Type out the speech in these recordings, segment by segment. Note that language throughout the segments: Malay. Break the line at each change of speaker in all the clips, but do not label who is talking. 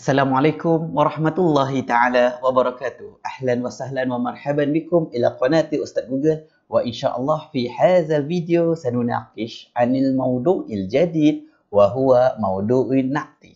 Assalamualaikum warahmatullahi taala wabarakatuh. Ahlan wa sahlan wa marhaban bikum ila qanati Ustaz Google wa insyaallah fi hadzal video sanunaqish 'anil mawdu'il jadid wa huwa mawdu'un na'ti.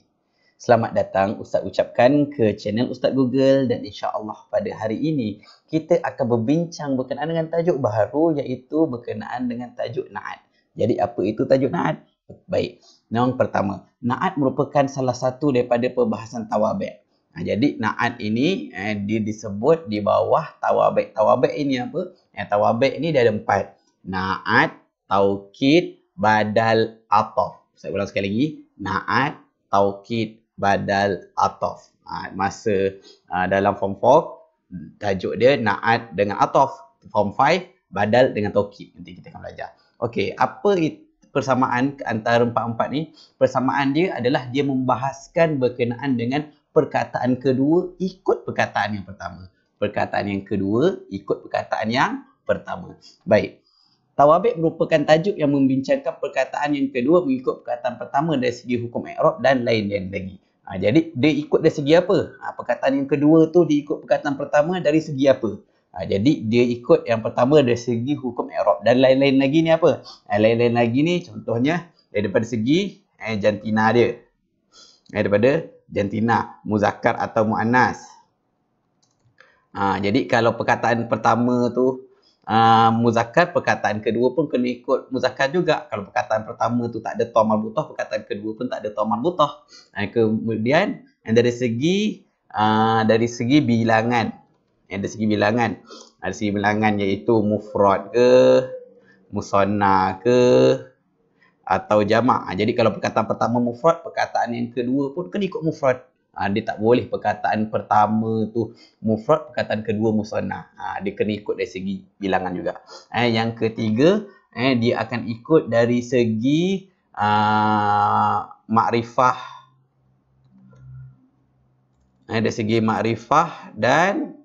Selamat datang Ustaz ucapkan ke channel Ustaz Google dan insyaallah pada hari ini kita akan berbincang berkenaan dengan tajuk baharu iaitu berkenaan dengan tajuk na'at. Jadi apa itu tajuk na'at? Baik. Yang pertama, na'at merupakan salah satu daripada perbahasan tawabek. Jadi na'at ini dia disebut di bawah tawabek. Tawabek ini apa? Tawabek ini dia ada 4. Na'at, taukid, badal, atof. Saya ulang sekali lagi. Na'at, taukid, badal, atof. Masa dalam form 4, tajuk dia na'at dengan atof. Form 5, badal dengan taukid. Nanti kita akan belajar. Okey, apa itu? Persamaan antara empat-empat ni, persamaan dia adalah dia membahaskan berkenaan dengan perkataan kedua ikut perkataan yang pertama. Perkataan yang kedua ikut perkataan yang pertama. Baik. Tawabik merupakan tajuk yang membincangkan perkataan yang kedua mengikut perkataan pertama dari segi hukum i'rab dan lain-lain lagi. Jadi dia ikut dari segi apa? Perkataan yang kedua tu dia ikut perkataan pertama dari segi apa? Jadi dia ikut yang pertama dari segi hukum i'rab dan lain-lain lagi ni apa? Lain-lain lagi ni contohnya daripada segi jantina dia. Daripada jantina, muzakkar atau muannas. Jadi kalau perkataan pertama tu muzakkar, perkataan kedua pun kena ikut muzakkar juga. Kalau perkataan pertama tu tak ada ta marbutah, perkataan kedua pun tak ada ta marbutah. Kemudian dari segi bilangan. Dari segi bilangan iaitu mufrad ke, musanna ke atau jamak. Jadi kalau perkataan pertama mufrad, perkataan yang kedua pun kena ikut mufrad. Dia tak boleh perkataan pertama tu mufrad, perkataan kedua musanna. Dia kena ikut dari segi bilangan juga. Yang ketiga, dia akan ikut dari segi makrifah. Dari segi makrifah dan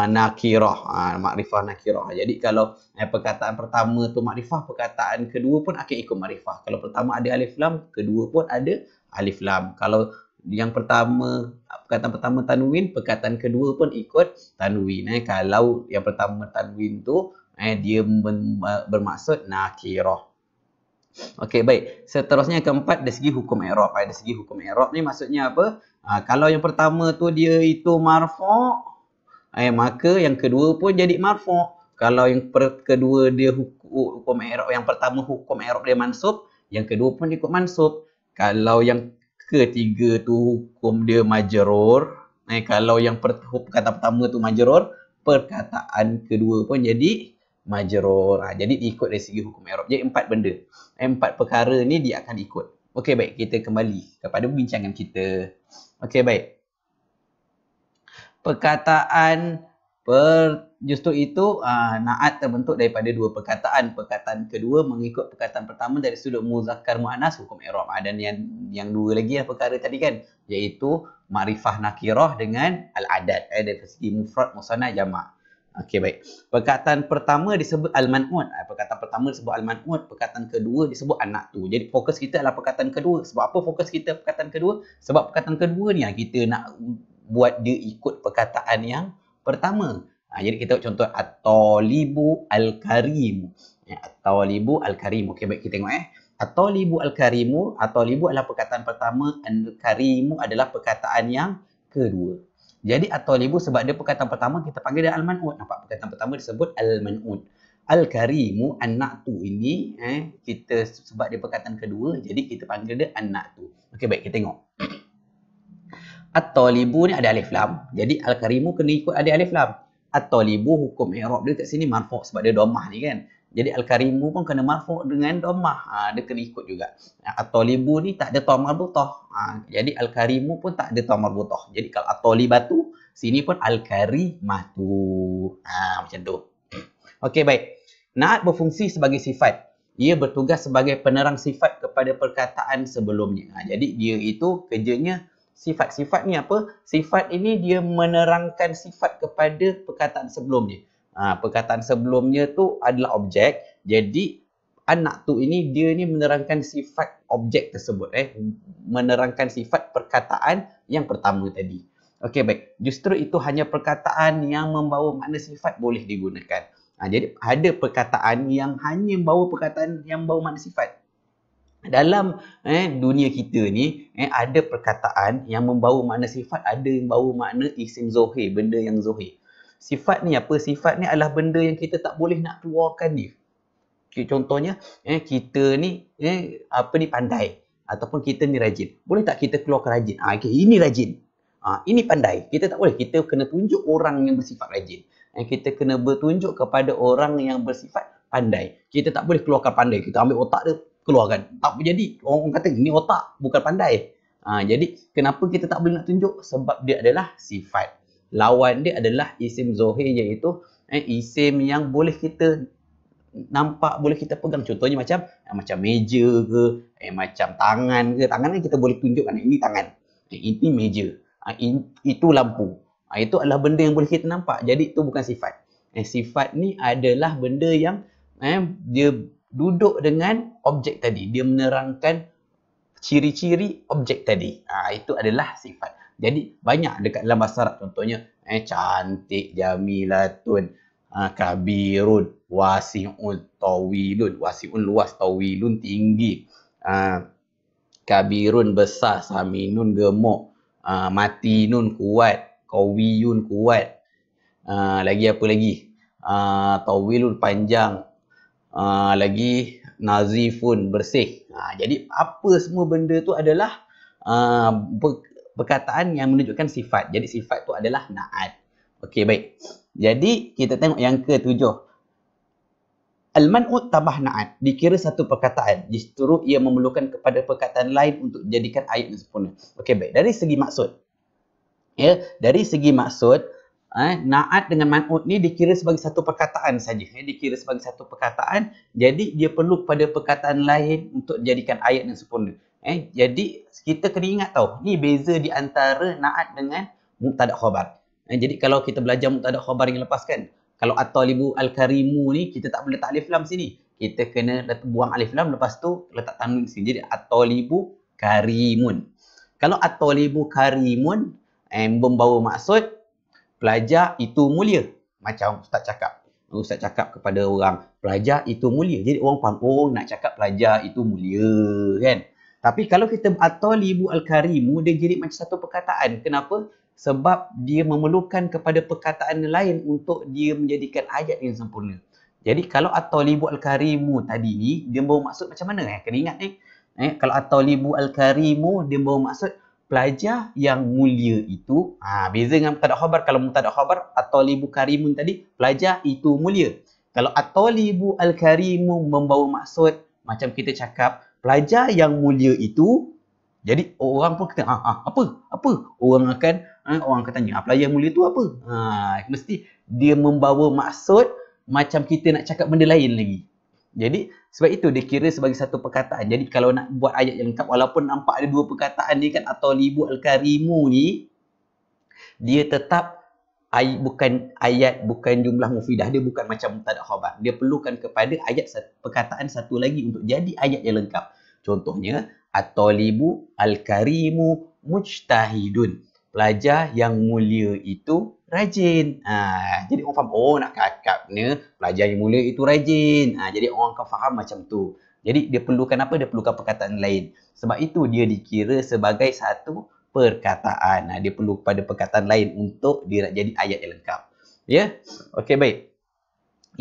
nakirah. Makrifah nakirah. Jadi kalau perkataan pertama tu makrifah, perkataan kedua pun akan ikut makrifah. Kalau pertama ada alif lam, kedua pun ada alif lam. Kalau yang pertama, perkataan pertama tanwin, perkataan kedua pun ikut tanwin. Kalau yang pertama tanwin tu dia bermaksud nakirah. Okey, baik. Seterusnya keempat dari segi hukum i'rab. Dari segi hukum i'rab ni maksudnya apa? Kalau yang pertama tu dia itu marfu', maka yang kedua pun jadi marfu'. Kalau yang kedua dia hukum i'rab, yang pertama hukum i'rab dia mansub, yang kedua pun ikut mansub. Kalau yang ketiga tu hukum dia majrur, kalau yang perkataan pertama tu majrur, perkataan kedua pun jadi majrur. Jadi ikut dari segi hukum i'rab. Jadi 4 benda. 4 perkara ni dia akan ikut. Okey, baik, kita kembali kepada perbincangan kita. Okey, baik. Perkataan justru itu na'at terbentuk daripada 2 perkataan. Perkataan kedua mengikut perkataan pertama dari sudut muzakkar muannas hukum i'rab. Dan yang 2 lagi perkara tadi kan, iaitu makrifah nakirah dengan al-adad dari segi mufrad, musanna, jamak. Okey, baik. Perkataan pertama disebut al-man'ut. Perkataan pertama disebut al-man'ut, perkataan kedua disebut an-na'tu. Jadi fokus kita adalah perkataan kedua. Sebab apa fokus kita perkataan kedua? Sebab perkataan kedua ni kita nak buat dia ikut perkataan yang pertama. Jadi kita contoh at-talibu al-karimu. At-talibu al-karimu. Okey, baik, kita tengok at-talibu al-karimu. At-talibu adalah perkataan pertama, al-karimu adalah perkataan yang kedua. Jadi at-talibu sebab dia perkataan pertama kita panggil dia al-man'ut. Nampak, perkataan pertama disebut al-man'ut. Al-karimu, an-na'tu ini kita sebab dia perkataan kedua, jadi kita panggil dia an-na'tu. Okey, baik, kita tengok. At-talibu ni ada alif lam. Jadi al-karimu kena ikut ada alif lam. At-talibu hukum i'rab dia kat sini marfu' sebab dia dhammah ni kan. Jadi al-karimu pun kena marfu' dengan dhammah. Dia kena ikut juga. At-talibu ni tak ada ta marbutah. Jadi al-karimu pun tak ada ta marbutah. Jadi kalau at-talibatu, sini pun al-karimatu. Macam tu. Okey, baik. Na'at berfungsi sebagai sifat. Ia bertugas sebagai penerang sifat kepada perkataan sebelumnya. Jadi dia itu kerjanya sifat-sifat ni apa? Sifat ini dia menerangkan sifat kepada perkataan sebelumnya. Perkataan sebelumnya tu adalah objek. Jadi an-na'tu ini dia ni menerangkan sifat objek tersebut, menerangkan sifat perkataan yang pertama tadi. Okey, baik. Justru itu hanya perkataan yang membawa makna sifat boleh digunakan. Jadi ada perkataan yang hanya membawa perkataan yang membawa makna sifat. Dalam dunia kita ni ada perkataan yang membawa makna sifat, ada yang membawa makna isim zohir, benda yang zohir. Sifat ni apa? Sifat ni adalah benda yang kita tak boleh nak keluarkan dia. Contohnya kita ni pandai ataupun kita ni rajin. Boleh tak kita keluarkan rajin? Okay, ini rajin. Ini pandai. Kita tak boleh. Kita kena tunjuk orang yang bersifat rajin. Kita kena bertunjuk kepada orang yang bersifat pandai. Kita tak boleh keluarkan pandai. Kita ambil otak dia, keluarkan. Tak boleh jadi. Orang kata ini otak, bukan pandai. Jadi kenapa kita tak boleh nak tunjuk? Sebab dia adalah sifat. Lawan dia adalah isim zohir, iaitu isim yang boleh kita nampak, boleh kita pegang. Contohnya macam meja ke, macam tangan ke. Tangan kan kita boleh tunjukkan ini tangan, ini meja, itu lampu. Itu adalah benda yang boleh kita nampak. Jadi itu bukan sifat. Sifat ni adalah benda yang dia duduk dengan objek tadi. Dia menerangkan ciri-ciri objek tadi. Itu adalah sifat. Jadi banyak dekat dalam bahasa Arab. Contohnya cantik, jamilatun, kabirun, wasi'un, tawilun. Wasi'un luas, tawilun tinggi, kabirun besar, saminun gemuk, matinun kuat, qawiyun kuat. Lagi apa lagi? Tawilun panjang, lagi nazifun bersih. Jadi apa semua benda tu adalah perkataan yang menunjukkan sifat. Jadi sifat tu adalah na'at. Okey, baik. Jadi kita tengok yang ketujuh. Al-man'ut tabah na'at. Dikira satu perkataan. Justru ia memerlukan kepada perkataan lain untuk jadikan ayat yang sempurna. Okey, baik. Dari segi maksud. Dari segi maksud, na'at dengan man'ut ni dikira sebagai satu perkataan saja. Dikira sebagai satu perkataan. Jadi dia perlu kepada perkataan lain untuk jadikan ayat yang sempurna. Jadi kita kena ingat tau, ni beza di antara na'at dengan mubtada' khabar. Jadi kalau kita belajar mubtada' khabar yang lepas kan, kalau at-talibu al-karimu ni kita tak boleh letak alif lam sini. Kita kena buang alif lam, lepas tu letak tanwin sini. Jadi at-talibu karimun. Kalau at-talibu karimun membawa maksud pelajar itu mulia. Macam Ustaz cakap. Ustaz cakap kepada orang, pelajar itu mulia. Jadi orang faham, oh nak cakap pelajar itu mulia kan. Tapi kalau kita at-talibu al-karimu, dia jadi macam satu perkataan. Kenapa? Sebab dia memerlukan kepada perkataan lain untuk dia menjadikan ayat yang sempurna. Jadi kalau at-talibu al-karimu tadi ni, dia membawa maksud macam mana? Kena ingat ni. Kalau at-talibu al-karimu, dia membawa maksud pelajar yang mulia itu. Beza dengan mubtada' khabar. Kalau mubtada' khabar, at-talibu karimun tadi, pelajar itu mulia. Kalau at-talibu al-karimu membawa maksud, macam kita cakap, pelajar yang mulia itu, jadi orang pun kata, apa? Orang akan tanya, pelajar mulia itu apa? Mesti dia membawa maksud macam kita nak cakap benda lain lagi. Jadi sebab itu dia kira sebagai satu perkataan. Jadi kalau nak buat ayat yang lengkap, walaupun nampak ada dua perkataan ni kan, at-talibu al-karimu ni, dia tetap bukan ayat, bukan jumlah mufidah. Dia bukan macam mubtada' khabar. Dia perlukan kepada ayat perkataan satu lagi untuk jadi ayat yang lengkap. Contohnya, at-talibu al-karimu mujtahidun. Pelajar yang mulia itu rajin. Jadi orang faham, oh nak cakapnya pelajar yang mulia itu rajin. Jadi orang akan faham macam tu. Jadi dia perlukan apa? Dia perlukan perkataan lain. Sebab itu dia dikira sebagai satu perkataan. Dia perlu pada perkataan lain untuk dia nak jadi ayat yang lengkap. Ya? Okey, baik.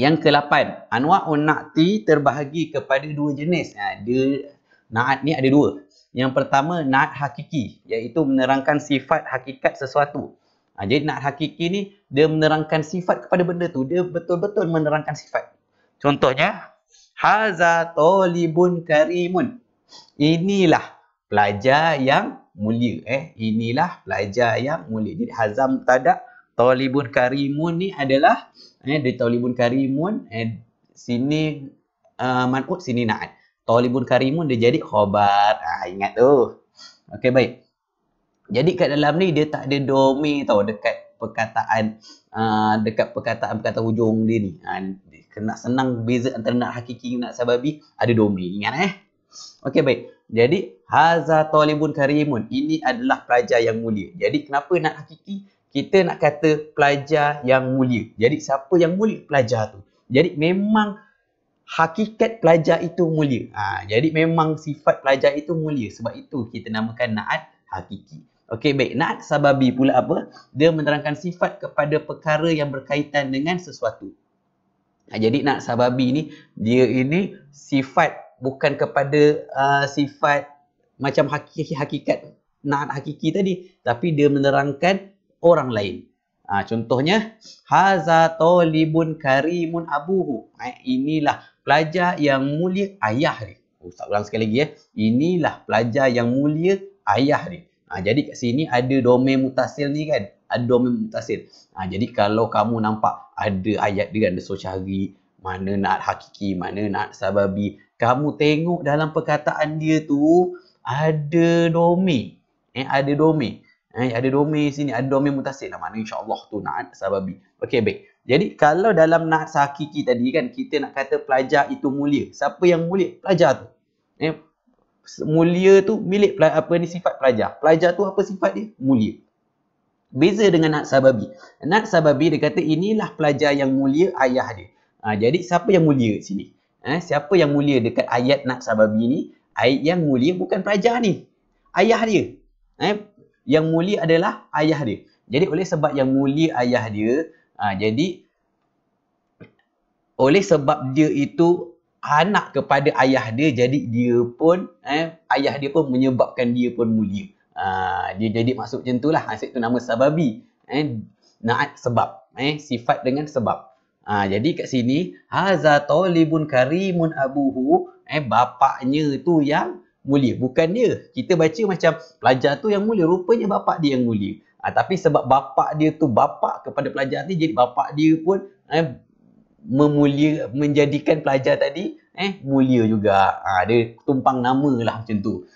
Yang ke-8, anwa'un na'ti terbahagi kepada dua jenis. Na'at ni ada dua. Yang pertama, na'at hakiki, iaitu menerangkan sifat hakikat sesuatu. Jadi na'at hakiki ni dia menerangkan sifat kepada benda tu. Dia betul-betul menerangkan sifat. Contohnya, haza talibun karimun. Inilah pelajar yang mulia. Inilah pelajar yang mulia. Jadi hazam mubtada', talibun karimun ni adalah dari talibun karimun, sini man'ut, sini na'at. Talibun karimun dia jadi khabar. Ingat tu. Okey, baik. Jadi kat dalam ni dia tak ada domain tau dekat perkataan dekat perkataan hujung dia ni. Kena senang beza antara na'at hakiki dan na'at sababi, ada domain. Ingat Okey, baik. Jadi haza talibun karimun, ini adalah pelajar yang mulia. Jadi kenapa na'at hakiki? Kita nak kata pelajar yang mulia. Jadi siapa yang mulia? Pelajar tu. Jadi memang hakikat pelajar itu mulia. Jadi memang sifat pelajar itu mulia. Sebab itu kita namakan na'at hakiki. Okey, baik. Na'at sababi pula apa? Dia menerangkan sifat kepada perkara yang berkaitan dengan sesuatu. Jadi na'at sababi ni, dia ini sifat bukan kepada sifat macam hakikat na'at hakiki tadi. Tapi dia menerangkan orang lain. Contohnya, haza talibun karimun abuhu. Inilah pelajar yang mulia ayah dia. Ustaz ulang sekali lagi Inilah pelajar yang mulia ayah dia. Jadi kat sini ada domain mutasil ni kan. Ada domain mutasil. Jadi kalau kamu nampak ada ayat dia kan, ada so cari mana na'at hakiki, mana na'at sababi. Kamu tengok dalam perkataan dia tu ada domain. Ada domain. Ada domain sini, ada domain mutasil lah. Mana insya-Allah tu na'at sababi. Okey, baik. Jadi kalau dalam na'at hakiki tadi kan, kita nak kata pelajar itu mulia. Siapa yang mulia? Pelajar tu. Mulia tu milik sifat pelajar. Pelajar tu apa sifat dia? Mulia. Beza dengan na'at sababi. Na'at sababi dia kata inilah pelajar yang mulia ayah dia. Jadi siapa yang mulia sini? Siapa yang mulia dekat ayat na'at sababi ni? Ayat yang mulia bukan pelajar ni. Ayah dia. Yang mulia adalah ayah dia. Jadi oleh sebab yang mulia ayah dia, jadi oleh sebab dia itu anak kepada ayah dia, jadi dia pun ayah dia pun menyebabkan dia pun mulia. Dia jadi masuk macam itulah. Itu nama sababi. Na'at sebab. Sifat dengan sebab. Jadi kat sini haza talibun karimun abuhu, bapaknya tu yang mulia, bukan dia. Kita baca macam pelajar tu yang mulia, rupanya bapak dia yang mulia. Tapi sebab bapak dia tu bapak kepada pelajar ni, jadi bapak dia pun menjadikan pelajar tadi mulia juga. Dia tumpang nama lah macam tu.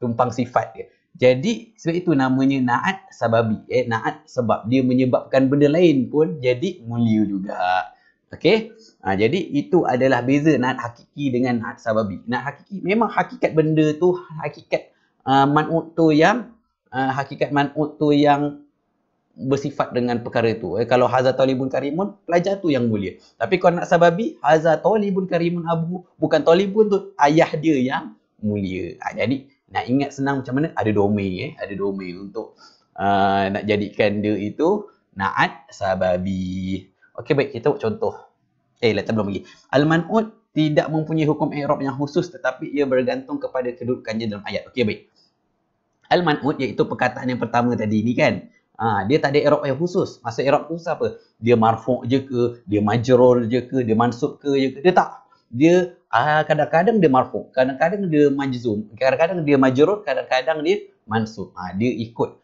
Tumpang sifat dia. Jadi sebab itu namanya na'at sababi. Na'at sebab dia menyebabkan benda lain pun jadi mulia juga. Okey. Jadi itu adalah beza na'at hakiki dengan na'at sababi. Na'at hakiki memang hakikat benda tu, hakikat man'ut tu yang bersifat dengan perkara itu. Kalau haza talibun karimun, pelajar tu yang mulia. Tapi kalau na'at sababi, haza talibun karimun abu, bukan talibun tu, ayah dia yang mulia. Jadi nak ingat senang macam mana? Ada domain. Ada domain untuk nak jadikan dia itu na'at sababi. Okey, baik. Kita buat contoh. Letak belum lagi. Al-man'ut tidak mempunyai hukum i'rab yang khusus, tetapi ia bergantung kepada kedudukannya dalam ayat. Okey, baik. Al-man'ut iaitu perkataan yang pertama tadi ni kan. Dia tak ada i'rab yang khusus. Maksud i'rab khusus apa? Dia marfu' je ke? Dia majrur je ke? Dia mansub ke je ke? Dia tak. Dia kadang-kadang dia marfu', kadang-kadang dia majzum, kadang-kadang dia majrur, kadang-kadang dia mansub. Dia ikut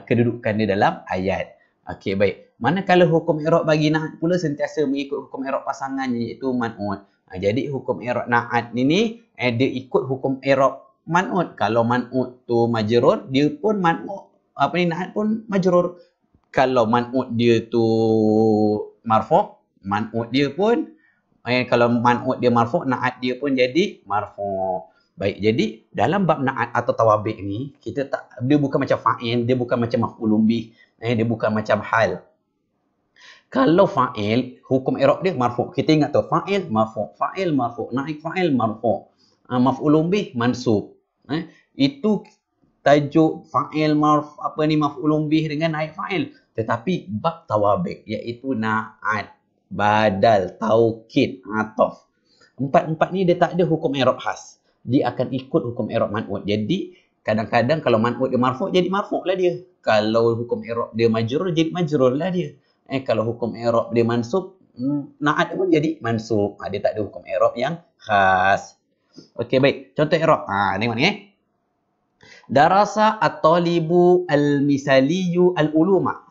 kedudukan dia dalam ayat. Okey, baik. Manakala hukum i'rab bagi na'at pula sentiasa mengikut hukum i'rab pasangannya, iaitu man'ut. Jadi hukum i'rab na'at ni dia ikut hukum i'rab man'ut. Kalau man'ut tu majrur, dia pun man'ut na'at pun majrur. Kalau man'ut dia tu marfu', man'ut dia pun kalau man'ut dia marfu', na'at dia pun jadi marfu'. Baik, jadi dalam bab na'at atau tawabik ni, dia bukan macam fa'il, dia bukan macam maf'ulun bih, dia bukan macam hal. Kalau fa'il, hukum i'rab dia marfu'. Kita ingat tu, fa'il marfu', fa'il marfu', naik fa'il marfu', maf'ulun bih mansub. Itu tajuk fa'il maf'ulun bih dengan naik fa'il. Tetapi bab tawabik iaitu na'at, badal, taukid, ataf. Empat-empat ni dia tak ada hukum i'rab khas. Dia akan ikut hukum i'rab man'ut. Jadi kadang-kadang kalau man'ut dia marfu' jadi marfu' lah dia. Kalau hukum i'rab dia majrur jadi majrur lah dia. Kalau hukum i'rab dia mansub, na'at pun jadi mansub. Dia tak ada hukum i'rab yang khas. Okey, baik. Contoh i'rab. Tengok ni Darasa at-talibu al-misaliyu al-uluma.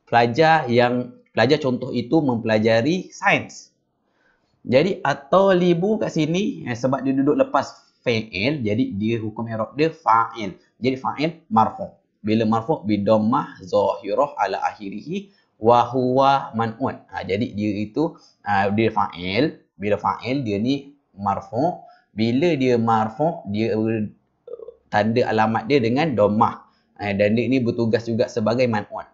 Pelajar contoh itu mempelajari sains. Jadi at-talibu kat sini sebab dia duduk lepas fa'il, jadi dia hukum i'rab dia fa'il. Jadi fa'il marfu'. bila marfu' bi dhammah zahirah ala akhirih wa huwa man'un. Jadi dia itu dia fa'il. Bila fa'il dia ni marfu'. Bila dia marfu' dia tanda alamat dia dengan dhammah. Dan dia ni bertugas juga sebagai man'un.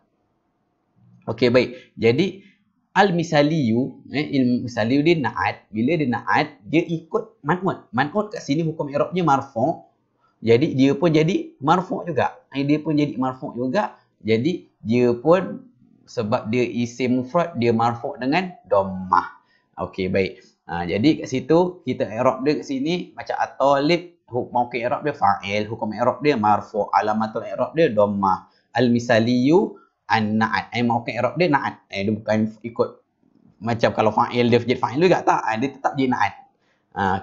Okey, baik. Jadi al-misaliyu, al-misaliyu dia na'at. Bila dia na'at, dia ikut man'un. Man'un kat sini hukum i'rabnya marfu'. Jadi dia pun jadi marfu' juga. Dia pun jadi marfu' juga. Jadi dia pun sebab dia isim mufrad, dia marfu' dengan dhammah. Okey, baik. Jadi kat situ kita i'rab dia kat sini macam at-talib, hukum i'rab dia fa'il, hukum i'rab dia marfu', alamatul i'rab dia dhammah. Al-misaliyu an-na'at. Hukum i'rab dia na'at. Dia bukan ikut macam kalau fa'il dia jadi fa'il juga tak. Dia tetap jadi na'at.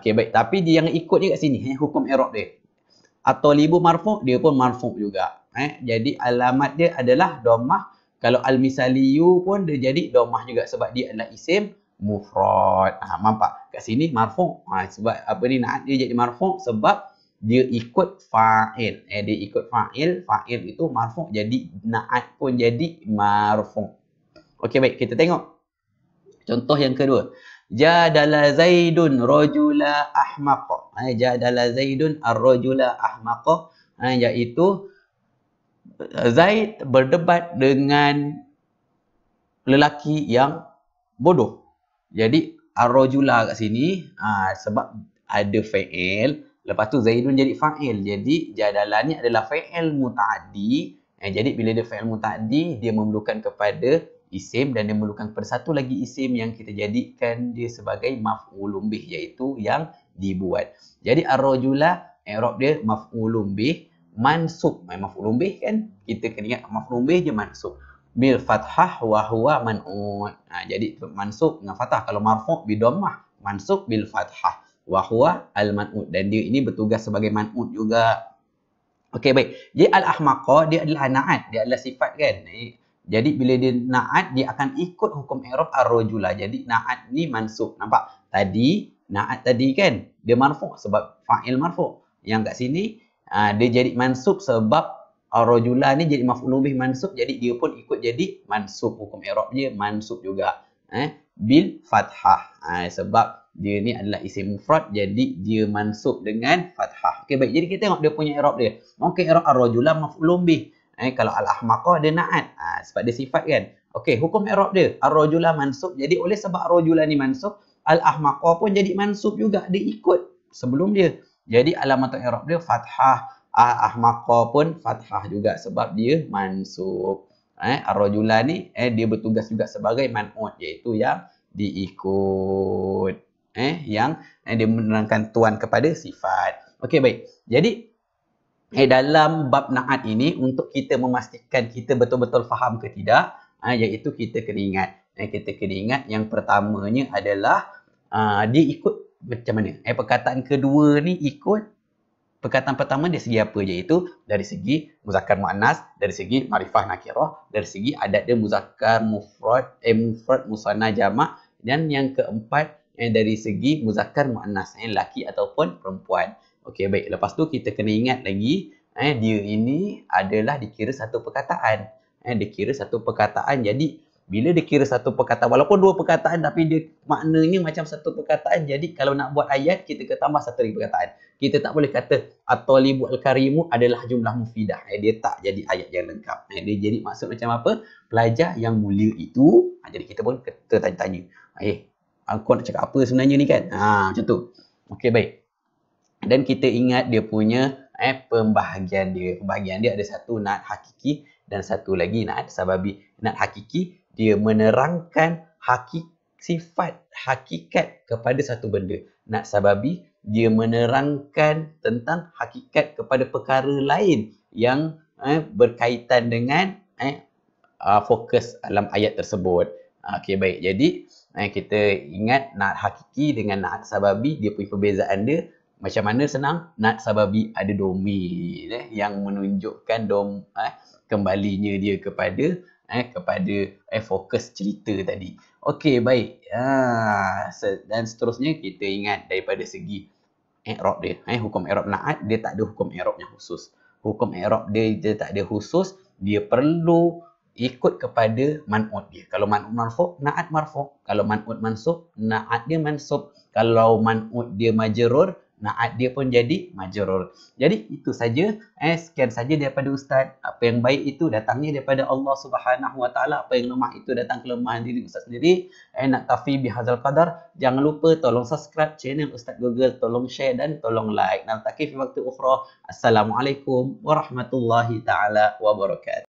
Okey, baik. Tapi dia yang ikut je kat sini hukum i'rab dia. At-talibu marfu' dia pun marfu' juga. Jadi alamat dia adalah dhammah. Kalau al-misaliyu pun dia jadi dhammah juga sebab dia adalah isim mufrad. Nampak? Kat sini marfu'. Sebab apa ni na'at dia jadi marfu' sebab dia ikut fa'il. Dia ikut fa'il. Fa'il itu marfu' jadi na'at pun jadi marfu'. Okey, baik. Kita tengok contoh yang kedua. Jadala Zaidun rajula ahmaqa. Jadala Zaidun ar-rajula ahmaqa. Iaitu Zaid berdebat dengan lelaki yang bodoh. Jadi ar-rajula kat sini sebab ada fa'il, lepas tu Zaidun jadi fa'il. Jadi jadalah ni adalah fa'il muta'addi. Jadi bila dia fa'il muta'addi, dia memerlukan kepada isim dan dia memerlukan kepada satu lagi isim yang kita jadikan dia sebagai maf'ulun bih, iaitu yang dibuat. Jadi ar-rajula i'rab dia maf'ulun bih mansub. Maf'ulun bih kan kita kena ingat maf'ulun bih je mansub bil fathah wa huwa man'un. Jadi mansub dengan fathah. Kalau marfu' bi dhammah, mansub bil fathah wa huwa al man'un, dan dia ini bertugas sebagai man'un juga. Okey, baik. Jadi al-ahmaqa dia adalah na'at, dia adalah sifat kan. Jadi bila dia na'at, dia akan ikut hukum i'rab ar-rajula. Jadi na'at ni mansub. Nampak? Tadi, na'at tadi kan, dia marfu' sebab fa'il marfu'. Yang kat sini, dia jadi mansub sebab ar-rajula ni jadi maf'ulun bih mansub. Jadi dia pun ikut jadi mansub. Hukum i'rab dia mansub juga. Bil fathah. Sebab dia ni adalah isim mufrad, jadi dia mansub dengan fathah. Okey, baik. Jadi kita tengok dia punya i'rab dia. Okey, i'rab ar-rajula maf'ulun bih. Kalau al-ahmaqa dia na'at. Sebab dia sifat kan. Okey, hukum i'rab dia. Ar-rajula mansub. Jadi oleh sebab ar-rajula ni mansub, al-ahmaqa pun jadi mansub juga. Dia ikut sebelum dia. Jadi alamatul i'rab dia fathah. Ahmaqa pun fathah juga sebab dia mansub. Ar-rajula ni dia bertugas juga sebagai man'ut, iaitu yang diikut. Yang dia menerangkan tuan kepada sifat. Okey, baik. Jadi dalam bab na'at ini, untuk kita memastikan kita betul-betul faham ke tidak, iaitu kita kena ingat. Kita kena ingat yang pertamanya adalah dia ikut macam mana. Perkataan kedua ni ikut perkataan pertama dari segi apa, iaitu dari segi muzakkar muannas, dari segi ma'rifah nakirah, dari segi adat dia muzakkar mufrad, mufrad musanna jamak, dan yang keempat dari segi muzakkar muannas, lelaki ataupun perempuan. Okey, baik. Lepas tu kita kena ingat lagi, dia ini adalah dikira satu perkataan. Dikira satu perkataan. Jadi, bila dikira satu perkataan, walaupun dua perkataan tapi dia maknanya macam satu perkataan. Jadi, kalau nak buat ayat, kita kena tambah satu lagi perkataan. Kita tak boleh kata at-talibu al-karimu adalah jumlah mufidah. Dia tak jadi ayat yang lengkap. Dia jadi maksud macam apa? Pelajar yang mulia itu. Jadi, kita pun tanya-tanya. Kau nak cakap apa sebenarnya ni kan? Macam tu. Okey, baik. Dan kita ingat dia punya pembahagian dia. Pembahagian dia ada satu na'at hakiki dan satu lagi na'at sababi. Na'at hakiki, dia menerangkan sifat hakikat kepada satu benda. Na'at sababi, dia menerangkan tentang hakikat kepada perkara lain yang berkaitan dengan fokus dalam ayat tersebut. Okey, baik. Jadi, kita ingat na'at hakiki dengan na'at sababi, dia punya perbezaan dia. Macam mana senang? Na'at sababi ada domain yang menunjukkan kembalinya dia kepada fokus cerita tadi. Okey, baik. Dan seterusnya kita ingat daripada segi i'rab dia. Hukum i'rab na'at dia tak ada hukum i'rab yang khusus. hukum i'rab dia tak ada khusus, dia perlu ikut kepada man'ut dia. Kalau man'ut marfu', na'at marfu'. Kalau man'ut mansub, na'at dia mansub. Kalau man'ut dia majrur, na'at dia pun jadi majrur. Jadi itu saja. Sekian saja daripada Ustaz. Apa yang baik itu datangnya daripada Allah Subhanahu Wa Taala. Apa yang lemah itu datang kelemahan diri Ustaz sendiri. Naktafi bihadzal qadar. Jangan lupa tolong subscribe channel Ustaz Google, tolong share dan tolong like. Naltaqi fi waktu ukhra. Assalamualaikum warahmatullahi taala wabarakatuh.